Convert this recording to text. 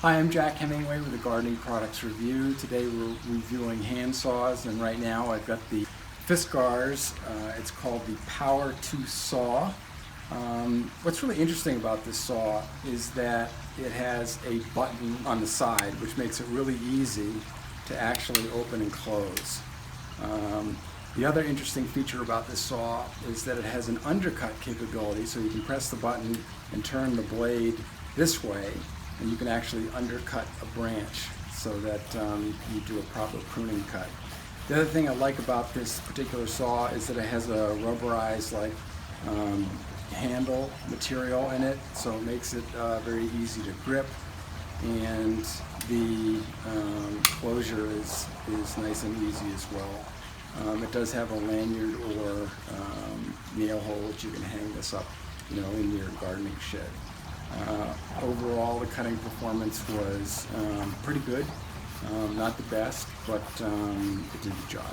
Hi, I'm Jack Hemingway with the Gardening Products Review. Today we're reviewing hand saws, and right now I've got the Fiskars. It's called the Power Tooth Saw. What's really interesting about this saw is that it has a button on the side which makes it really easy to actually open and close. The other interesting feature about this saw is that it has an undercut capability, so you can press the button and turn the blade this way, and you can actually undercut a branch so that you do a proper pruning cut. The other thing I like about this particular saw is that it has a rubberized handle material in it, so it makes it very easy to grip, and the closure is nice and easy as well. It does have a lanyard or nail hole that you can hang this up, in your gardening shed. Overall, the cutting performance was pretty good. Not the best, but it did the job.